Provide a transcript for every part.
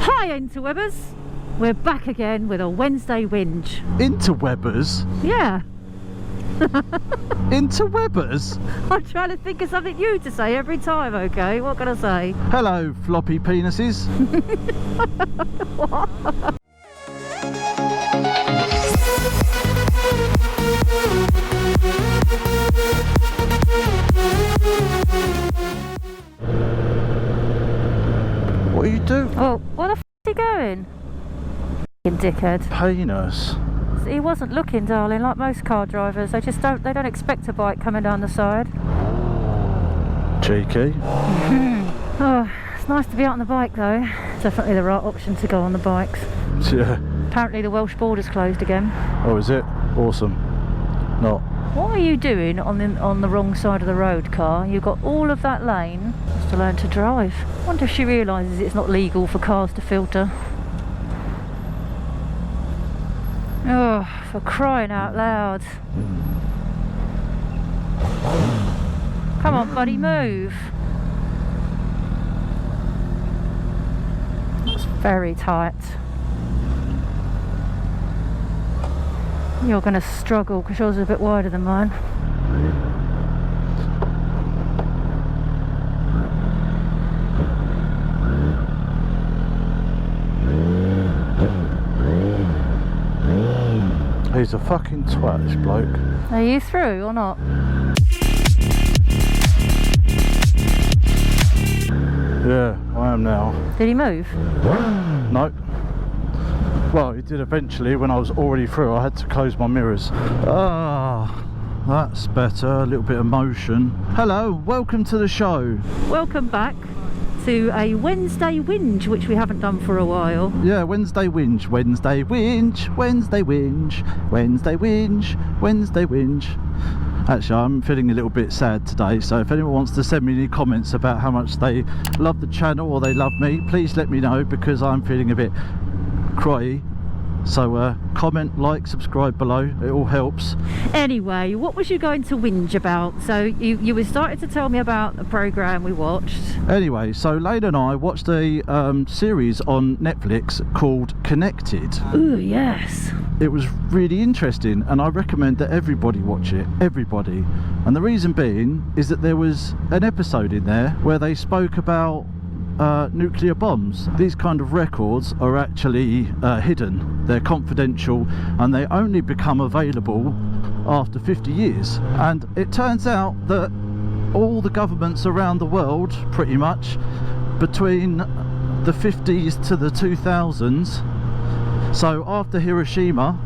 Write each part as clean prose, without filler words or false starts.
Hi interwebbers, we're back again with a Wednesday whinge. Interwebbers? Yeah. Interwebbers? I'm trying to think of something new to say every time, okay? What can I say? Hello, floppy penises. What? What are you doing? Oh, where the f*** is he going? F***ing dickhead. Penis. He wasn't looking, darling, like most car drivers. They don't expect a bike coming down the side. Cheeky. Oh, it's nice to be out on the bike though. Definitely the right option to go on the bikes. Yeah. Apparently the Welsh border's closed again. Oh, is it? Awesome. Not. What are you doing on the wrong side of the road, car? You've got all of that lane just to learn to drive. I wonder if she realises it's not legal for cars to filter. Oh, for crying out loud. Come on, buddy, move. It's very tight. You're going to struggle because yours is a bit wider than mine. He's a fucking twat, this bloke. Are you through or not? Yeah, I am now. Did he move? No. Well, he did eventually when I was already through. I had to close my mirrors. Ah, that's better. A little bit of motion. Hello, welcome to the show. Welcome back to a Wednesday whinge, which we haven't done for a while. Yeah, Wednesday whinge, Wednesday whinge, Wednesday whinge, Wednesday whinge, Wednesday whinge. Actually, I'm feeling a little bit sad today, so if anyone wants to send me any comments about how much they love the channel or they love me, please let me know, because I'm feeling a bit cryy. So comment, like, subscribe below, it all helps. Anyway, what was you going to whinge about? So you were starting to tell me about the programme we watched. Anyway, so Lane and I watched a series on Netflix called Connected. Ooh, yes. It was really interesting and I recommend that everybody watch it, everybody. And the reason being is that there was an episode in there where they spoke about nuclear bombs. These kind of records are actually hidden, they're confidential, and they only become available after 50 years. And it turns out that all the governments around the world, pretty much between the 50s to the 2000s, so after Hiroshima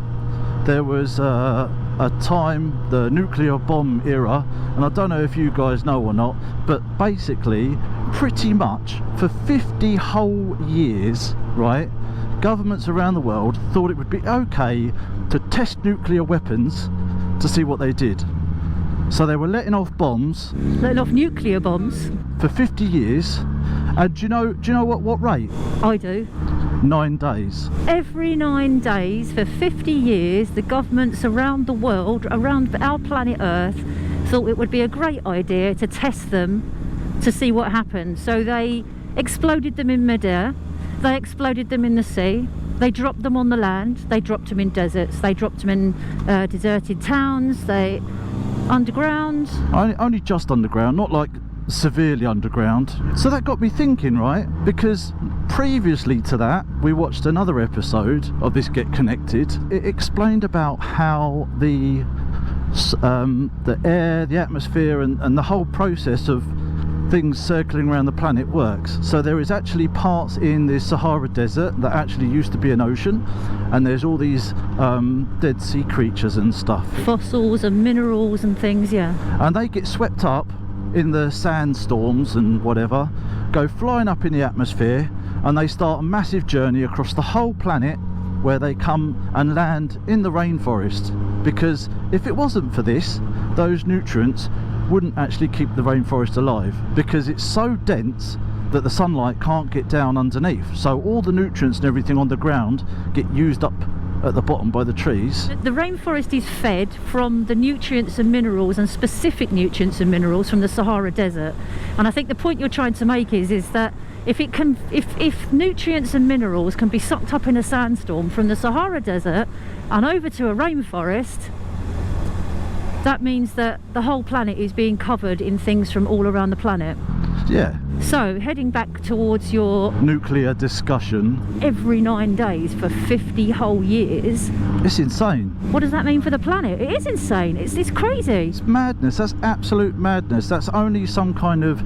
there was a time, the nuclear bomb era, and I don't know if you guys know or not, but basically pretty much for 50 whole years, right, governments around the world thought it would be okay to test nuclear weapons to see what they did. So they were letting off bombs, Letting off nuclear bombs. for 50 years, and do you know what rate? I do. 9 days. Every 9 days for 50 years, the governments around the world, around our planet Earth, thought it would be a great idea to test them to see what happened. So they exploded them in midair, they exploded them in the sea, they dropped them on the land, they dropped them in deserts, they dropped them in deserted towns, they underground. Only just underground, not like severely underground. So that got me thinking, right, because previously to that we watched another episode of this Get Connected. It explained about how the air, the atmosphere, and the whole process of things circling around the planet works. So there is actually parts in the Sahara Desert that actually used to be an ocean, and there's all these dead sea creatures and stuff, Fossils and minerals and things, yeah. and they get swept up in the sandstorms and whatever, go flying up in the atmosphere, and they start a massive journey across the whole planet where they come and land in the rainforest. Because if it wasn't for this, those nutrients wouldn't actually keep the rainforest alive, because it's so dense that the sunlight can't get down underneath. So all the nutrients and everything on the ground get used up at the bottom by the trees. The rainforest is fed from the nutrients and minerals, and specific nutrients and minerals, from the Sahara Desert. And I think the point you're trying to make is that if nutrients and minerals can be sucked up in a sandstorm from the Sahara Desert and over to a rainforest, that means that the whole planet is being covered in things from all around the planet. Yeah. So, heading back towards your Nuclear discussion. every 9 days for 50 whole years. It's insane. What does that mean for the planet? It is insane. It's crazy. It's madness. That's absolute madness. That's only some kind of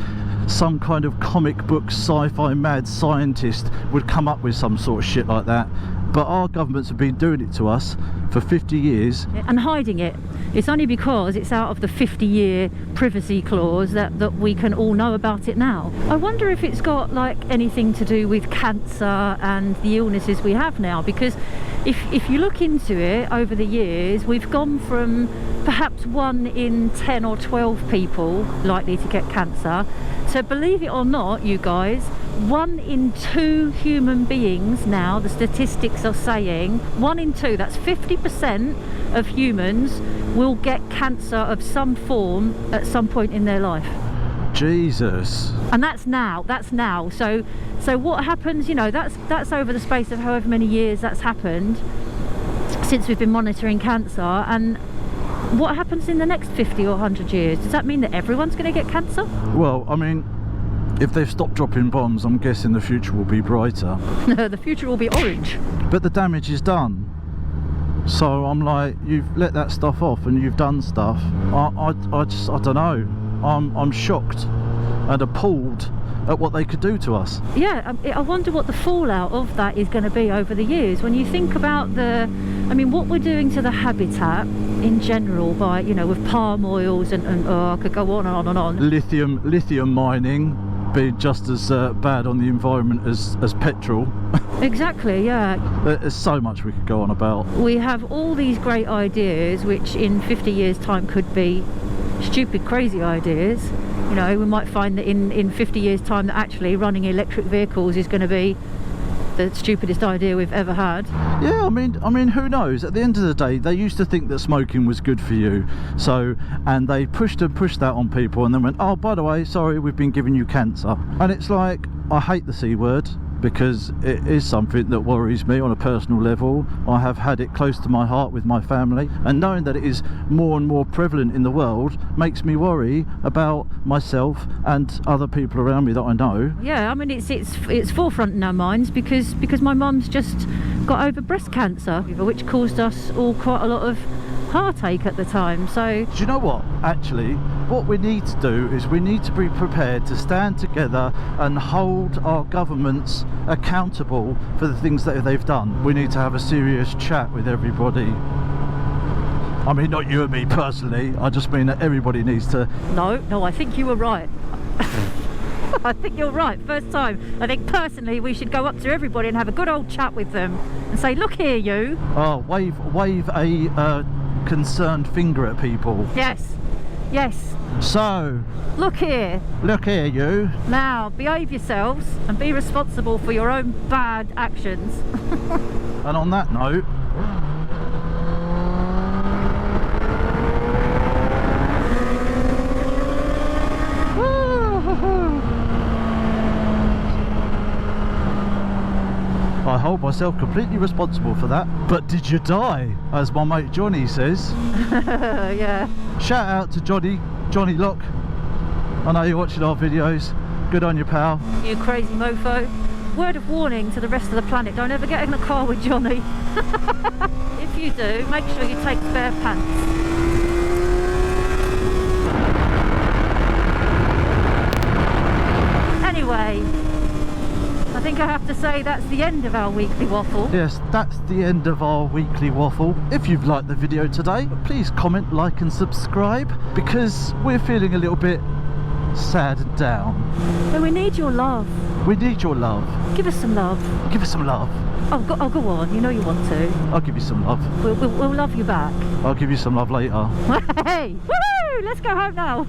comic book sci-fi mad scientist would come up with some sort of shit like that. But our governments have been doing it to us for 50 years. And hiding it. It's only because it's out of the 50-year privacy clause that we can all know about it now. I wonder if it's got like anything to do with cancer and the illnesses we have now, because if you look into it over the years, we've gone from perhaps 1 in 10 or 12 people likely to get cancer. So believe it or not, you guys, 1 in 2 human beings now, the statistics are saying 1 in 2, that's 50% of humans will get cancer of some form at some point in their life. Jesus. And that's now. So what happens, you know, that's over the space of however many years that's happened since we've been monitoring cancer. And what happens in the next 50 or 100 years? Does that mean that everyone's going to get cancer? Well, I mean, if they've stopped dropping bombs, I'm guessing the future will be brighter. The future will be orange. But the damage is done. So I'm like, you've let that stuff off and you've done stuff. I don't know. I'm shocked and appalled at what they could do to us. Yeah, I wonder what the fallout of that is going to be over the years. When you think about what we're doing to the habitat in general by, you know, with palm oils and I could go on and on and on. Lithium mining being just as bad on the environment as petrol. Exactly, yeah. There's so much we could go on about. We have all these great ideas which in 50 years time could be stupid, crazy ideas. You know, we might find that in 50 years time that actually running electric vehicles is going to be the stupidest idea we've ever had. Yeah, I mean, who knows? At the end of the day, they used to think that smoking was good for you. So, and they pushed that on people and then went, oh, by the way, sorry, we've been giving you cancer. And it's like, I hate the C word, because it is something that worries me on a personal level. I have had it close to my heart with my family, and knowing that it is more and more prevalent in the world makes me worry about myself and other people around me that I know. Yeah, I mean, it's forefront in our minds because my mum's just got over breast cancer, which caused us all quite a lot of heartache at the time. So do you know what, actually what we need to do is we need to be prepared to stand together and hold our governments accountable for the things that they've done. We need to have a serious chat with everybody. I mean, not you and me personally, I just mean that everybody needs to. No, I think you were right. I think you're right. First time. I think personally we should go up to everybody and have a good old chat with them and say, look here, you. Oh, wave a concerned finger at people. Yes. So, look here, you. Now behave yourselves and be responsible for your own bad actions. And on that note, I hold myself completely responsible for that. But did you die, as my mate Johnny says? Yeah. Shout out to Johnny Lock. I know you're watching our videos. Good on you, pal. You crazy mofo. Word of warning to the rest of the planet, don't ever get in a car with Johnny. If you do, make sure you take spare pants. Anyway, I think I have to say that's the end of our weekly waffle. Yes, that's the end of our weekly waffle. If you've liked the video today, please comment, like and subscribe, because we're feeling a little bit sad and down. But we need your love. We need your love. Give us some love. Give us some love. Oh, go on, you know you want to. I'll give you some love. We'll love you back. I'll give you some love later. Hey! Woohoo! Let's go home now.